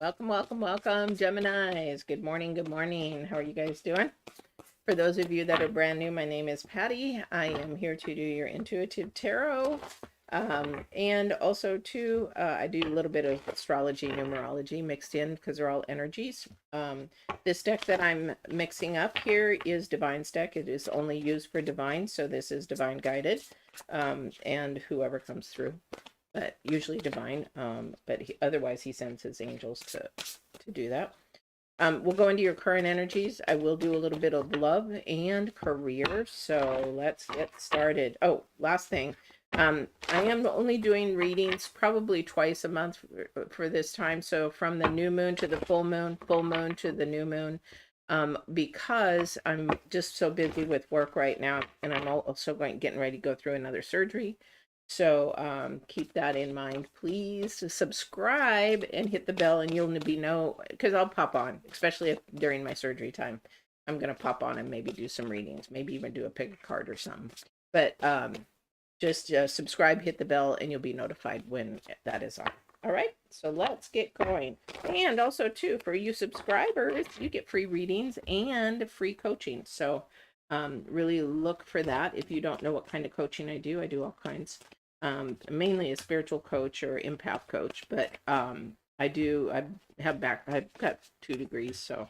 Welcome, welcome, welcome, Geminis. Good morning, good morning. How are you guys doing? For those of you that are brand new, my name is Patty. I am here to do your intuitive tarot. And also, too, I do a little bit of astrology, numerology mixed in because they're all energies. This deck that I'm mixing up here is Divine's deck. It is only used for Divine, so this is Divine guided, and whoever comes through, but usually Divine. But otherwise, he sends his angels to do that. We'll go into your current energies. I will do a little bit of love and career. So let's get started. Oh, last thing. I am only doing readings probably twice a month for this time. So from the new moon to the full moon to the new moon, because I'm just so busy with work right now, and I'm also getting ready to go through another surgery. So keep that in mind. Please subscribe and hit the bell, and you'll be because I'll pop on, especially during my surgery time. I'm gonna pop on and maybe do some readings, maybe even do a pick a card or something. But just subscribe, hit the bell, and you'll be notified when that is on. All right, so let's get going. And also, too, for you subscribers, you get free readings and free coaching. So really look for that. If you don't know what kind of coaching I do all kinds. Mainly a spiritual coach or empath coach, but I've got 2 degrees, so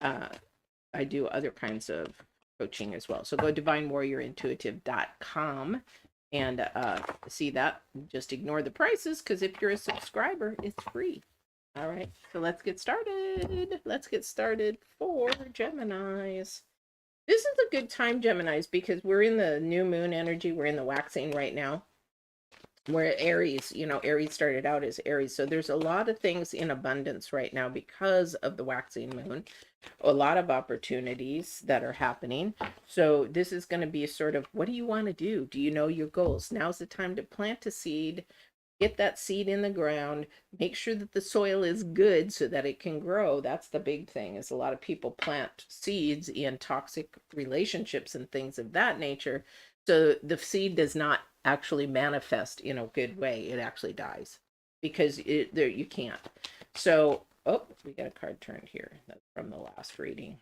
I do other kinds of coaching as well. So go divinewarriorintuitive.com and see that. Just ignore the prices, because if you're a subscriber, it's free. All right, so let's get started. Let's get started for Geminis. This is a good time, Geminis, because we're in the new moon energy. We're in the waxing right now. Where Aries, Aries started out as Aries. So there's a lot of things in abundance right now because of the waxing moon. A lot of opportunities that are happening. So this is going to be a sort of, what do you want to do? Do you know your goals? Now's the time to plant a seed, get that seed in the ground, make sure that the soil is good so that it can grow. That's the big thing, is a lot of people plant seeds in toxic relationships and things of that nature. So the seed does not actually manifest in a good way. It actually dies because you can't. So, oh, we got a card turned here. That's from the last reading.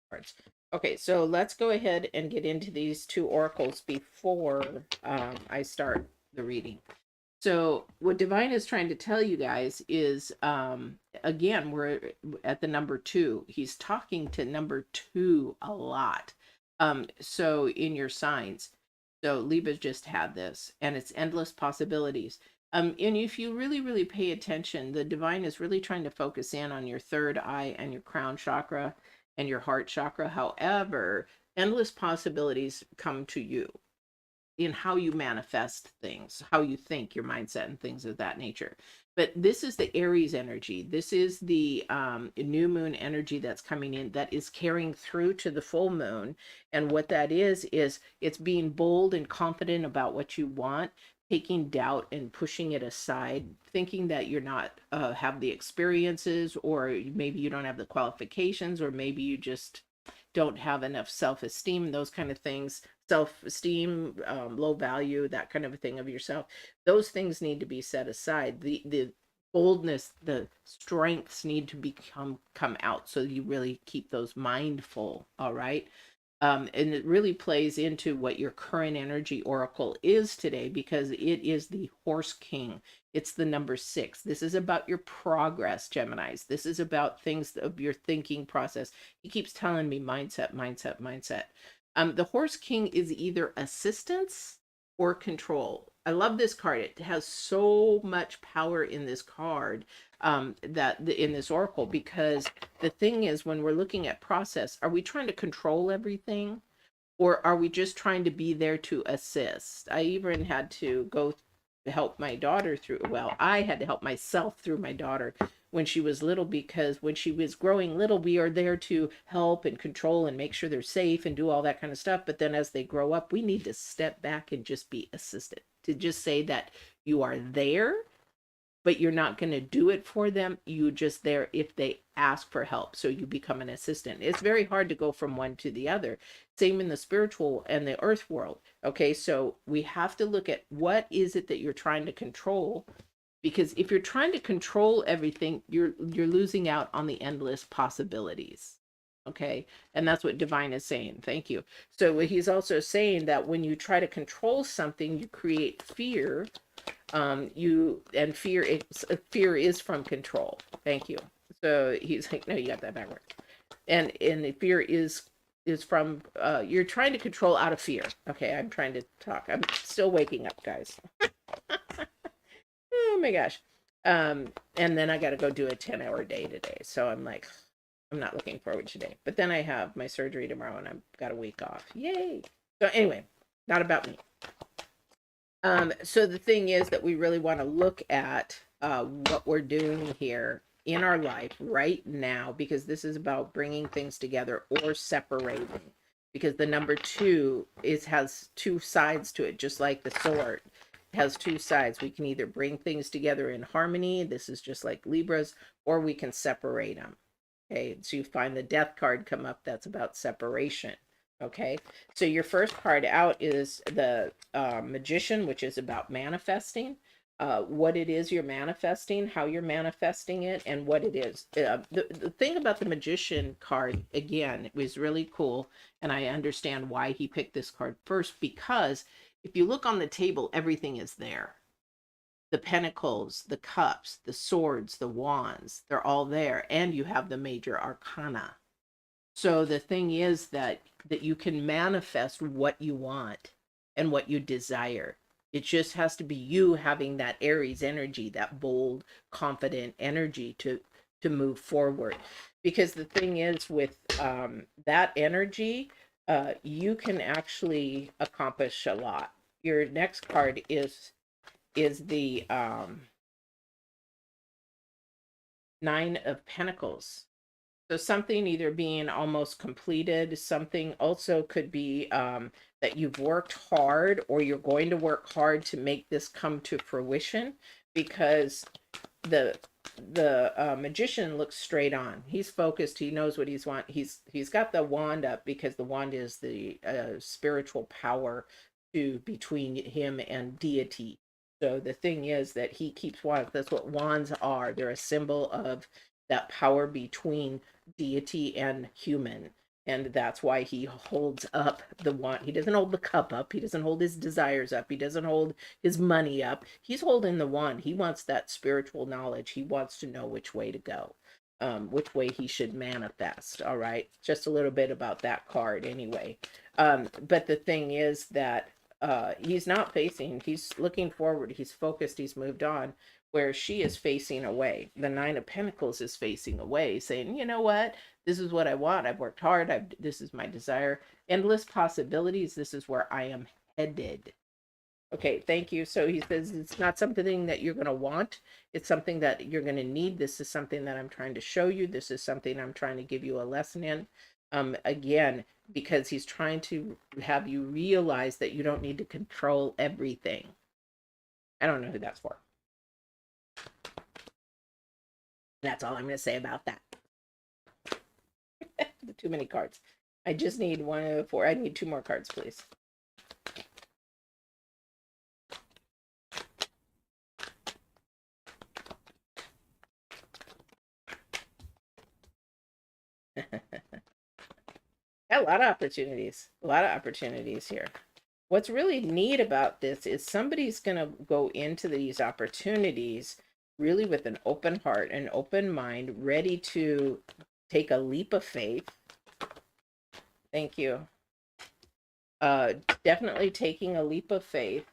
Cards. Okay, so let's go ahead and get into these 2 oracles before I start the reading. So what Divine is trying to tell you guys is, again, we're at the number 2. He's talking to number 2 a lot. So in your signs. So Libra just had this, and it's endless possibilities. And if you really, really pay attention, the Divine is really trying to focus in on your third eye and your crown chakra and your heart chakra. However, endless possibilities come to you in how you manifest things, how you think, your mindset, and things of that nature. But this is the Aries energy. This is the new moon energy that's coming in, that is carrying through to the full moon. And what that is it's being bold and confident about what you want, taking doubt and pushing it aside, thinking that you're not have the experiences, or maybe you don't have the qualifications, or maybe you just don't have enough self-esteem, those kind of things, self-esteem, low value, that kind of a thing of yourself. Those things need to be set aside. The boldness, the strengths need to come out, so you really keep those mindful. All right. And it really plays into what your current energy oracle is today, because it is the Horse King. It's the number 6. This is about your progress, Geminis. This is about things of your thinking process. He keeps telling me mindset, mindset, mindset. The Horse King is either assistance or control. I love this card. It has so much power in this card, that in this oracle, because the thing is, when we're looking at process, are we trying to control everything, or are we just trying to be there to assist? I even had to go help my daughter through, well, I had to help myself through my daughter when she was little, because when she was growing little, we are there to help and control and make sure they're safe and do all that kind of stuff. But then as they grow up, we need to step back and just be assistant, to just say that you are there, but you're not going to do it for them. You just there if they ask for help. So you become an assistant. It's very hard to go from one to the other. Same in the spiritual and the earth world. Okay, so we have to look at what is it that you're trying to control, Because if you're trying to control everything, you're losing out on the endless possibilities. Okay? And that's what divine is saying. Thank you. So he's also saying that when you try to control something, you create fear. Fear is from control. Thank you. So he's like, no, you got that backwards. And fear is from you're trying to control out of fear. Okay, I'm trying to talk. I'm still waking up, guys. Oh my gosh. And then I got to go do a 10-hour day today. So I'm like, I'm not looking forward to today. But then I have my surgery tomorrow and I've got a week off. Yay. So anyway, not about me. So the thing is that we really want to look at what we're doing here in our life right now, because this is about bringing things together or separating. Because the number two has two sides to it, just like the sword has two sides. We can either bring things together in harmony. This is just like Libras, or we can separate them. Okay, so you find the death card come up. That's about separation. Okay, so your first card out is the Magician, which is about manifesting. What it is you're manifesting, how you're manifesting it, and what it is. The thing about the Magician card, again, was really cool, and I understand why he picked this card first, because if you look on the table, everything is there. The pentacles, the cups, the swords, the wands, they're all there, and you have the major arcana. So the thing is that you can manifest what you want and what you desire. It just has to be you having that Aries energy, that bold, confident energy to move forward. Because the thing is with that energy, you can actually accomplish a lot. Your next card is the Nine of Pentacles. So something either being almost completed, something also could be that you've worked hard or you're going to work hard to make this come to fruition, because the Magician looks straight on. He's focused. He knows what he's got the wand up, because the wand is the spiritual power to between him and deity. So the thing is that he keeps wands. That's what wands are. They're a symbol of that power between deity and human. And that's why he holds up the wand. He doesn't hold the cup up. He doesn't hold his desires up. He doesn't hold his money up. He's holding the wand. He wants that spiritual knowledge. He wants to know which way to go, which way he should manifest. All right. Just a little bit about that card anyway. But the thing is that he's not facing, he's looking forward. He's focused. He's moved on, where she is facing away. The Nine of Pentacles is facing away, saying, you know what? This is what I want. I've worked hard. This is my desire. Endless possibilities. This is where I am headed. Okay, thank you. So he says it's not something that you're going to want. It's something that you're going to need. This is something that I'm trying to show you. This is something I'm trying to give you a lesson in. Again, because he's trying to have you realize that you don't need to control everything. I don't know who that's for. That's all I'm going to say about that. Too many cards. I just need 1 of 4. I need 2 more cards, please. A lot of opportunities. A lot of opportunities here. What's really neat about this is somebody's going to go into these opportunities really with an open heart, an open mind, ready to take a leap of faith. Thank you. Definitely taking a leap of faith.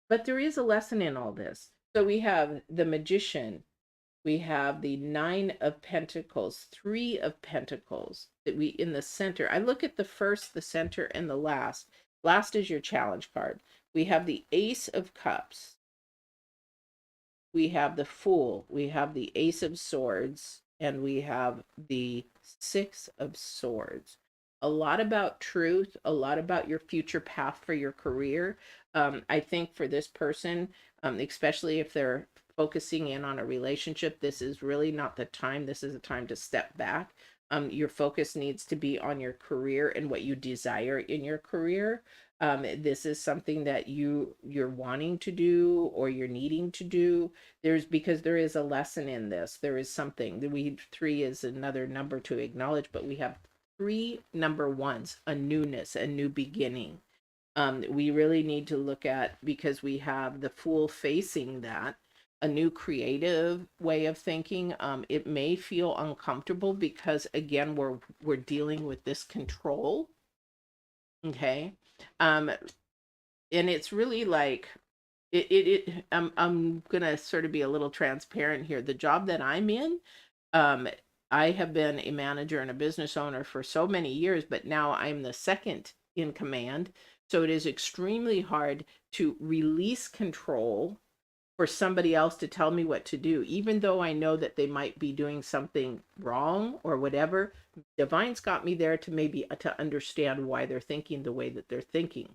But there is a lesson in all this. So we have the Magician. We have the Nine of Pentacles, 3 of Pentacles that we in the center. I look at the first, the center, and the last. Last is your challenge card. We have the Ace of Cups. We have the Fool. We have the Ace of Swords. And we have the 6 of Swords. A lot about truth, a lot about your future path for your career. I think for this person, especially if they're focusing in on a relationship, this is really not the time. This is a time to step back. Your focus needs to be on your career and what you desire in your career. This is something that you're wanting to do or you're needing to do. There's because there is a lesson in this. There is something. We three is another number to acknowledge, but we have three number ones: a newness, a new beginning. We really need to look at, because we have the Fool facing that, a new creative way of thinking. It may feel uncomfortable because again we're dealing with this control. Okay. um and it's really like I'm gonna sort of be a little transparent here. The job that I'm in, um I have been a manager and a business owner for so many years, but now I'm the second in command. So it is extremely hard to release control for somebody else to tell me what to do, even though I know that they might be doing something wrong or whatever. Divine's got me there to maybe to understand why they're thinking the way that they're thinking,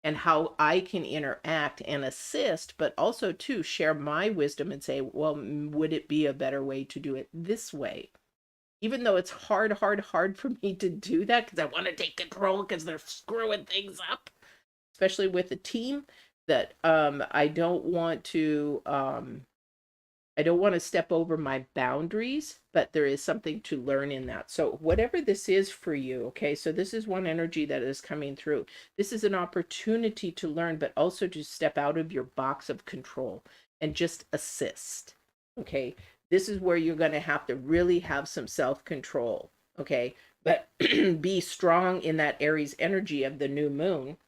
and how I can interact and assist, but also to share my wisdom and say, well, would it be a better way to do it this way? Even though it's hard for me to do that because I want to take control because they're screwing things up, especially with a team, that I don't want to step over my boundaries, but there is something to learn in that. So whatever this is for you, okay, so this is one energy that is coming through. This is an opportunity to learn, but also to step out of your box of control and just assist. Okay, this is where you're going to have to really have some self-control. Okay, but be strong in that Aries energy of the new moon,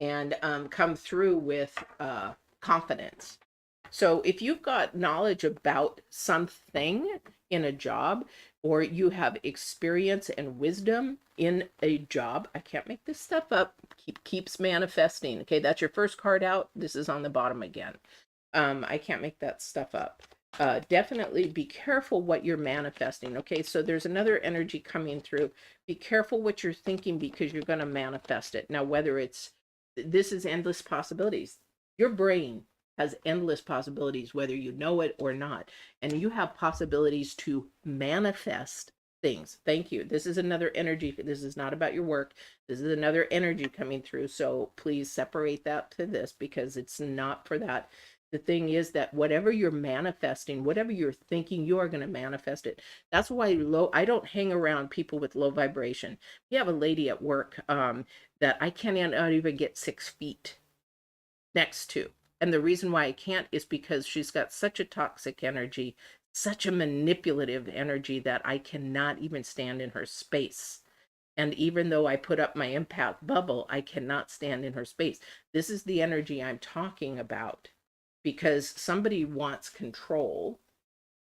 and come through with confidence. So if you've got knowledge about something in a job, or you have experience and wisdom in a job, I can't make this stuff up. Keeps manifesting. Okay, that's your first card out. This is on the bottom again. I can't make that stuff up. Definitely be careful what you're manifesting. Okay, so there's another energy coming through. Be careful what you're thinking, because you're going to manifest it. Now, whether it's, this is endless possibilities. Your brain has endless possibilities, whether you know it or not. And you have possibilities to manifest things. Thank you. This is another energy. This is not about your work. This is another energy coming through. So please separate that to this, because it's not for that. The thing is that whatever you're manifesting, whatever you're thinking, you are going to manifest it. That's why I don't hang around people with low vibration. We have a lady at work that I cannot even get 6 feet next to. And the reason why I can't is because she's got such a toxic energy, such a manipulative energy, that I cannot even stand in her space. And even though I put up my empath bubble, I cannot stand in her space. This is the energy I'm talking about, because somebody wants control.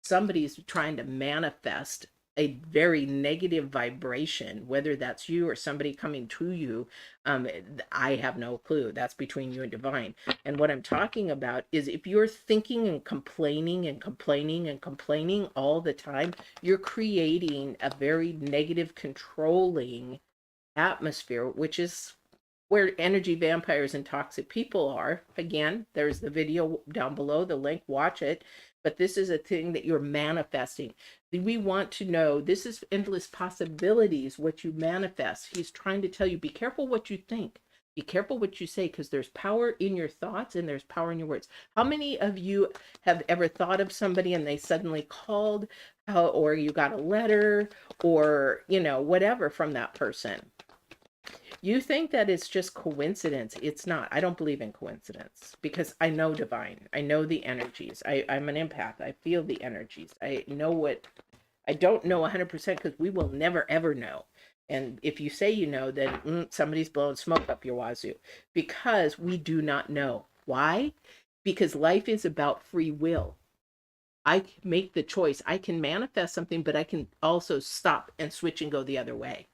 Somebody's trying to manifest a very negative vibration, whether that's you or somebody coming to you. I have no clue. That's between you and divine. And what I'm talking about is, if you're thinking and complaining and complaining and complaining all the time, you're creating a very negative, controlling atmosphere, which is where energy vampires and toxic people are. Again, there's the video down below, the link, watch it. But this is a thing that you're manifesting. We want to know, this is endless possibilities, what you manifest. He's trying to tell you, be careful what you think. Be careful what you say, because there's power in your thoughts and there's power in your words. How many of you have ever thought of somebody and they suddenly called, or you got a letter, or, whatever from that person? You think that it's just coincidence. It's not. I don't believe in coincidence, because I know divine. I know the energies. I'm an empath. I feel the energies. I know what I don't know 100%, because we will never, ever know. And if you say you know, then somebody's blowing smoke up your wazoo, because we do not know. Why? Because life is about free will. I make the choice. I can manifest something, but I can also stop and switch and go the other way.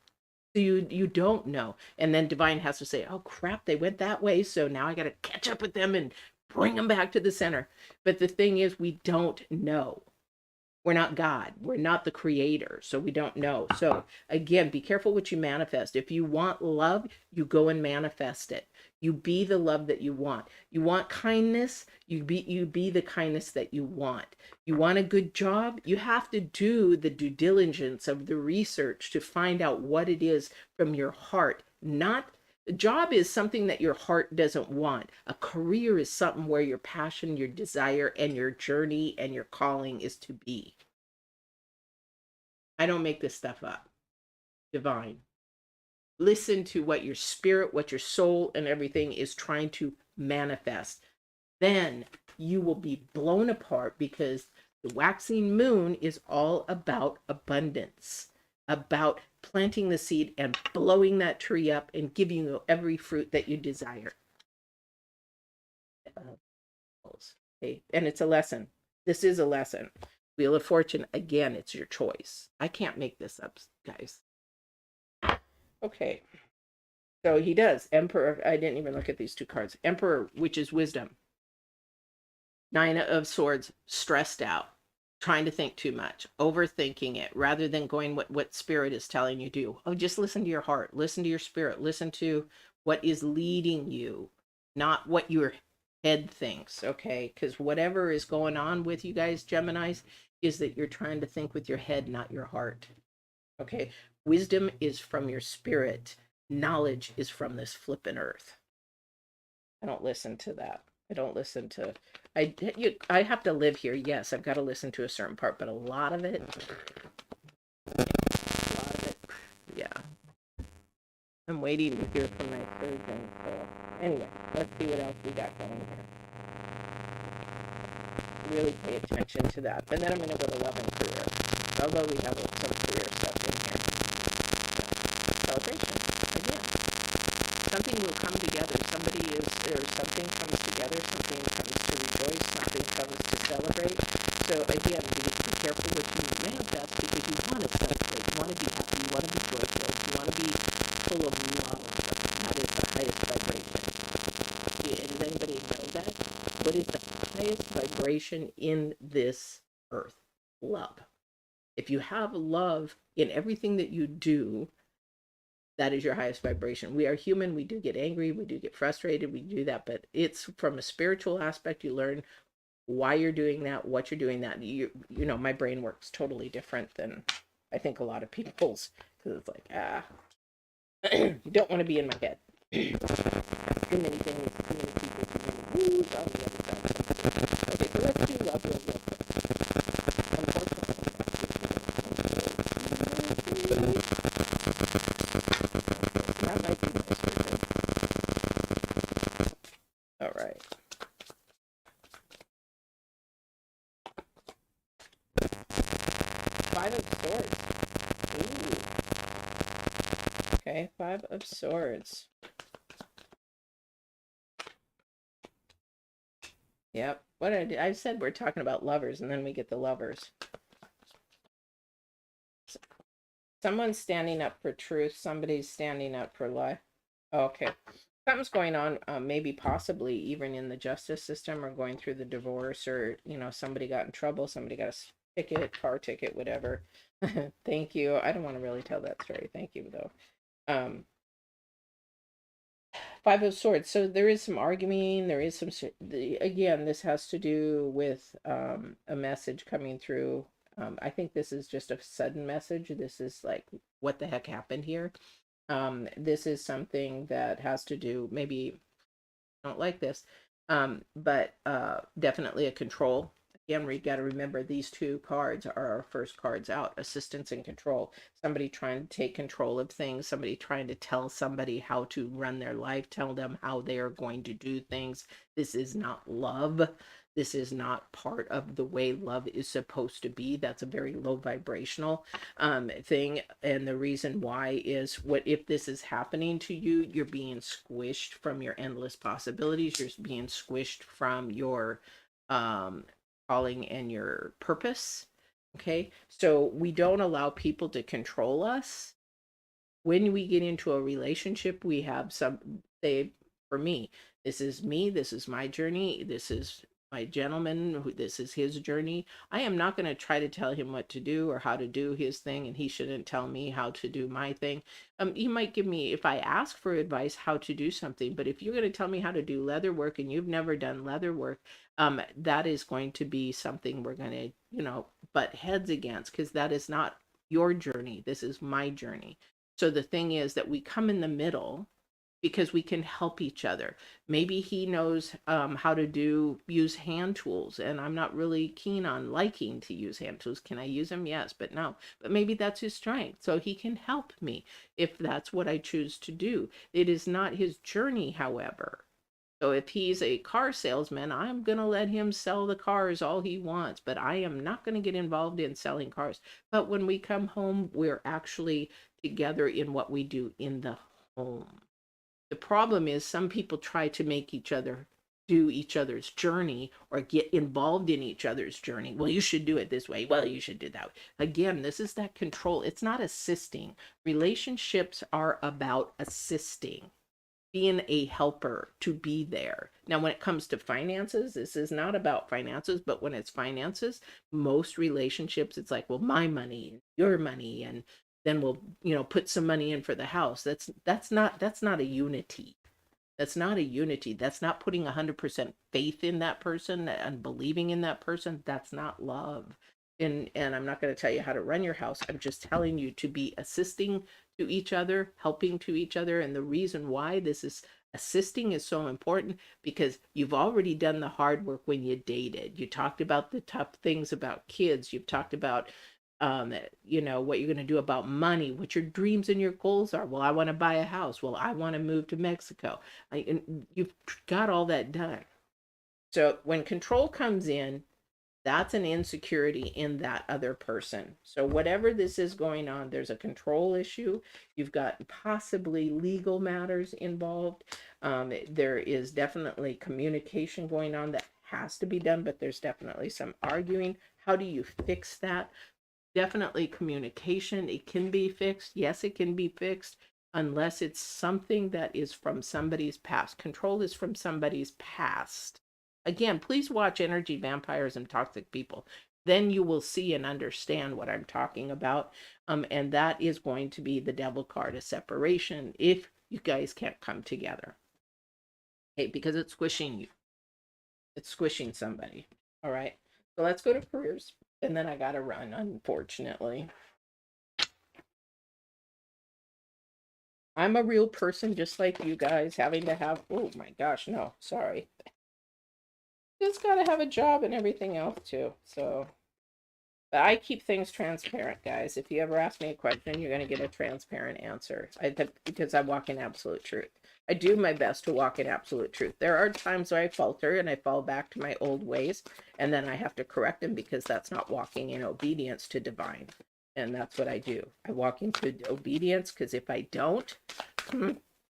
So you don't know. And then divine has to say, oh crap, they went that way, so now I got to catch up with them and bring them back to the center. But the thing is, we don't know. We're not God. We're not the creator. So we don't know. So again, be careful what you manifest. If you want love, you go and manifest it. You be the love that you want. You want kindness, you be the kindness that you want. You want a good job, you have to do the due diligence of the research to find out what it is from your heart. Not a job is something that your heart doesn't want. A career is something where your passion, your desire, and your journey and your calling is to be. I don't make this stuff up. Divine. Listen to what your spirit, what your soul, and everything is trying to manifest. Then you will be blown apart, because the waxing moon is all about abundance, about planting the seed and blowing that tree up and giving you every fruit that you desire. Okay, and it's a lesson. This is a lesson. Wheel of Fortune, again, it's your choice. I can't make this up, guys. Okay. So he does. Emperor. I didn't even look at these two cards. Emperor, which is wisdom. Nine of Swords, stressed out, trying to think too much, overthinking it, rather than going what spirit is telling you to do. Oh, just listen to your heart. Listen to your spirit. Listen to what is leading you, not what your head thinks, okay? Because whatever is going on with you guys, Geminis, is that you're trying to think with your head, not your heart. Okay? Wisdom is from your spirit. Knowledge is from this flippin' earth. I don't listen to that. I don't listen to. I have to live here. Yes, I've got to listen to a certain part, but a lot of it, yeah. I'm waiting to hear from my surgeon. So anyway, let's see what else we got going here. Really pay attention to that. And then I'm going to go to love and career. Although we have some career stuff in here. Celebration again. Something will come together. Something comes together. Something comes to rejoice. Something comes to celebrate. So again, be careful what you manifest, because you want to celebrate. You want to be happy. You want to be joyful. You want to be full of love. That is the highest vibration. Does anybody know that? What is the highest vibration in this earth? Love. If you have love in everything that you do, that is your highest vibration. We are human. We do get angry. We do get frustrated. We do that. But it's from a spiritual aspect. You learn why you're doing that, what you're doing that. You know, my brain works totally different than I think a lot of people's. Because it's like, you don't want to be in my head. Too many things, too many people, too many moods on the other side. Okay, so let's do love real quick. That might be my surgeon. All right. Five of Swords. Ooh. Okay, Five of Swords. Yep. What I said we're talking about lovers, and then we get the lovers. Someone's standing up for truth. Somebody's standing up for lie. Okay. Something's going on, maybe possibly even in the justice system, or going through the divorce, or, you know, somebody got in trouble. Somebody got a ticket, car ticket, whatever. Thank you. I don't want to really tell that story. Thank you, though. Five of Swords. So there is some arguing. There is some. Again, this has to do with a message coming through. I think this is just a sudden message. This is like, what the heck happened here? This is something that has to do. Maybe I don't like this, but definitely a control. Again, we got to remember these two cards are our first cards out: assistance and control. Somebody trying to take control of things, somebody trying to tell somebody how to run their life, tell them how they are going to do things. This is not love. This is not part of the way love is supposed to be. That's a very low vibrational thing. And the reason why is, what if this is happening to you? You're being squished from your endless possibilities. You're being squished from your calling and your purpose. Okay, so we don't allow people to control us. When we get into a relationship, we have some, say, for me, this is my journey, this is my gentleman, who this is his journey. I am not going to try to tell him what to do or how to do his thing, and he shouldn't tell me how to do my thing. He might give me, if I ask for advice, how to do something, but if you're going to tell me how to do leather work and you've never done leather work, that is going to be something we're going to, butt heads against, because that is not your journey. This is my journey. So the thing is that we come in the middle because we can help each other. Maybe he knows how to use hand tools, and I'm not really keen on liking to use hand tools. Can I use them? Yes, but no. But maybe that's his strength, so he can help me if that's what I choose to do. It is not his journey, however. So if he's a car salesman, I'm going to let him sell the cars all he wants, but I am not going to get involved in selling cars. But when we come home, we're actually together in what we do in the home. The problem is some people try to make each other do each other's journey or get involved in each other's journey. Well, you should do it this way. Well, you should do that way. Again, this is that control. It's not assisting. Relationships are about assisting, being a helper, to be there. Now, when it comes to finances, this is not about finances, but when it's finances, most relationships, it's like, well, my money, your money, and then we'll, put some money in for the house. That's not a unity. That's not a unity. That's not putting 100% faith in that person and believing in that person. That's not love. And I'm not going to tell you how to run your house. I'm just telling you to be assisting to each other, helping to each other. And the reason why this is assisting is so important, because you've already done the hard work when you dated. You talked about the tough things about kids. You've talked about what you're going to do about money, what your dreams and your goals are. Well, I want to buy a house. Well, I want to move to Mexico. And you've got all that done. So when control comes in, that's an insecurity in that other person. So whatever this is going on, there's a control issue. You've got possibly legal matters involved. There is definitely communication going on that has to be done, but there's definitely some arguing. How do you fix that? Definitely communication. It can be fixed. Yes, it can be fixed, unless it's something that is from somebody's past. Control is from somebody's past. Again, please watch Energy Vampires and Toxic People. Then you will see and understand what I'm talking about. And that is going to be the devil card of separation if you guys can't come together. Okay, because it's squishing you. It's squishing somebody. All right. So let's go to careers. And then I got to run, unfortunately. I'm a real person just like you guys, having to have, oh my gosh, no, sorry. Just got to have a job and everything else too. So, but I keep things transparent, guys. If you ever ask me a question, you're going to get a transparent answer. Because I walk in absolute truth. I do my best to walk in absolute truth. There are times where I falter and I fall back to my old ways, and then I have to correct them, because that's not walking in obedience to divine. And that's what I do. I walk into obedience, because if I don't,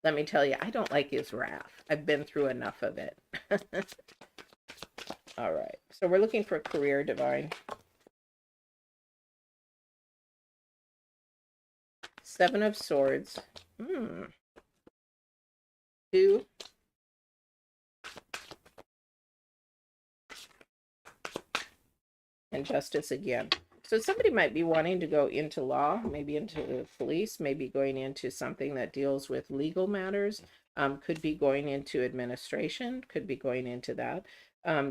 let me tell you, I don't like his wrath. I've been through enough of it. All right. So we're looking for career, divine. Seven of Swords. 2. And Justice again. So somebody might be wanting to go into law, maybe into police, maybe going into something that deals with legal matters, could be going into administration, could be going into that.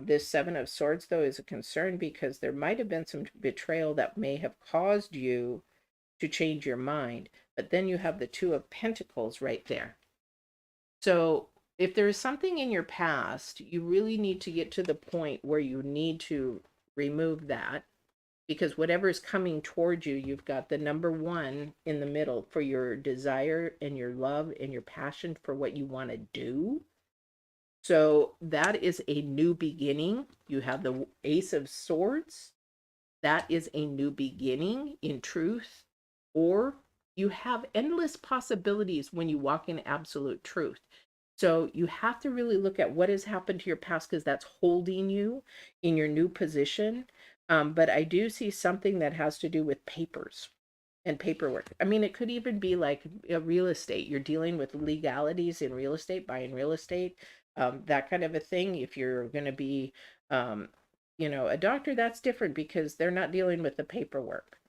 This Seven of Swords, though, is a concern, because there might have been some betrayal that may have caused you to change your mind. But then you have the Two of Pentacles right there. So if there is something in your past, you really need to get to the point where you need to remove that, because whatever is coming towards you, you've got the number 1 in the middle for your desire and your love and your passion for what you want to do. So that is a new beginning. You have the Ace of Swords. That is a new beginning in truth. Or you have endless possibilities when you walk in absolute truth. So you have to really look at what has happened to your past, because that's holding you in your new position. But I do see something that has to do with papers and paperwork. I mean, it could even be like real estate. You're dealing with legalities in real estate, buying real estate, that kind of a thing. If you're going to be Um, you know, a doctor, that's different because they're not dealing with the paperwork.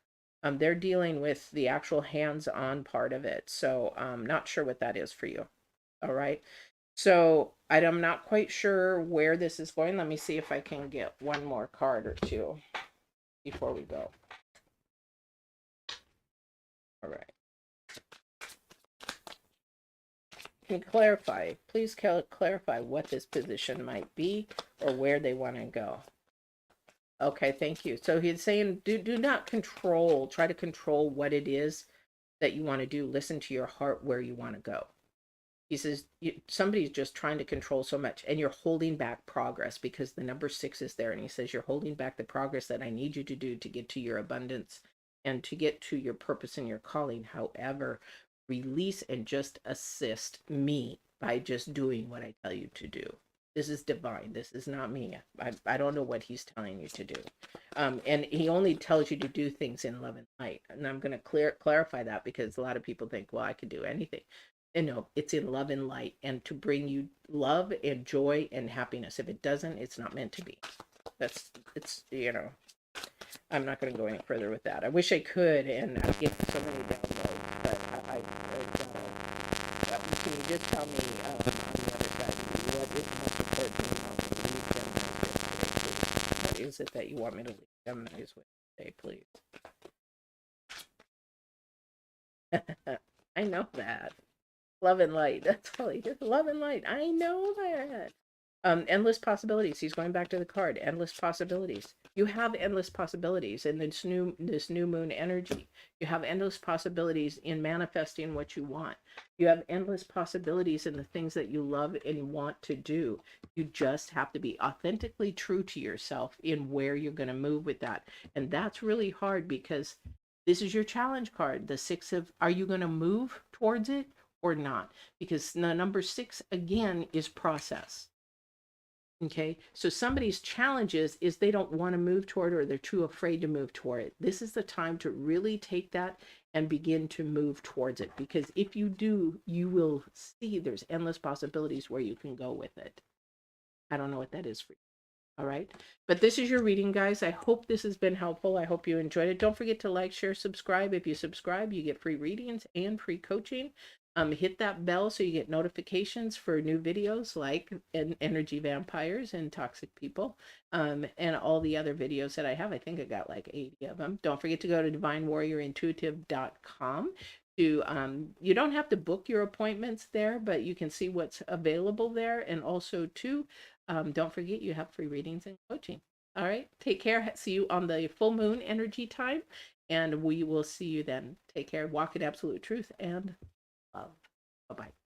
They're dealing with the actual hands-on part of it. So I'm not sure what that is for you. All right. So I'm not quite sure where this is going. Let me see if I can get one more card or two before we go. All right. Can you clarify, please clarify what this position might be or where they want to go. Okay, thank you. So he's saying do not try to control what it is that you want to do. Listen to your heart where you want to go. He says somebody's just trying to control so much and you're holding back progress because the number 6 is there. And he says you're holding back the progress that I need you to do to get to your abundance and to get to your purpose and your calling. However, release and just assist me by just doing what I tell you to do. This is divine. This is not me. I don't know what he's telling you to do. And he only tells you to do things in love and light. And I'm going to clarify that because a lot of people think, well, I could do anything. And no, it's in love and light and to bring you love and joy and happiness. If it doesn't, it's not meant to be. It's, you know, I'm not going to go any further with that. I wish I could, and I get so many downloads, but can you just tell me on the other side, what is most important to leave Gemini's with today, please? What is it that you want me to leave Gemini's with today, please? I know that. Love and light. That's all he just love and light. I know that. Endless possibilities. He's going back to the card. Endless possibilities. You have endless possibilities in this new moon energy. You have endless possibilities in manifesting what you want. You have endless possibilities in the things that you love and want to do. You just have to be authentically true to yourself in where you're going to move with that. And that's really hard because this is your challenge card. The 6 of, are you going to move towards it or not? Because the number 6 again is process. Okay, so somebody's challenges is they don't want to move toward it or they're too afraid to move toward it. This is the time to really take that and begin to move towards it, because if you do, you will see there's endless possibilities where you can go with it. I don't know what that is for you. All right, but this is your reading, guys. I hope this has been helpful. I hope you enjoyed it. Don't forget to like, share, subscribe. If you subscribe, you get free readings and free coaching. Hit that bell so you get notifications for new videos like energy vampires and toxic people, and all the other videos that I have. I think I got like 80 of them. Don't forget to go to divinewarriorintuitive.com. You don't have to book your appointments there, but you can see what's available there. And also too, don't forget you have free readings and coaching. All right, take care. See you on the full moon energy time, and we will see you then. Take care. Walk in absolute truth and love. Bye bye.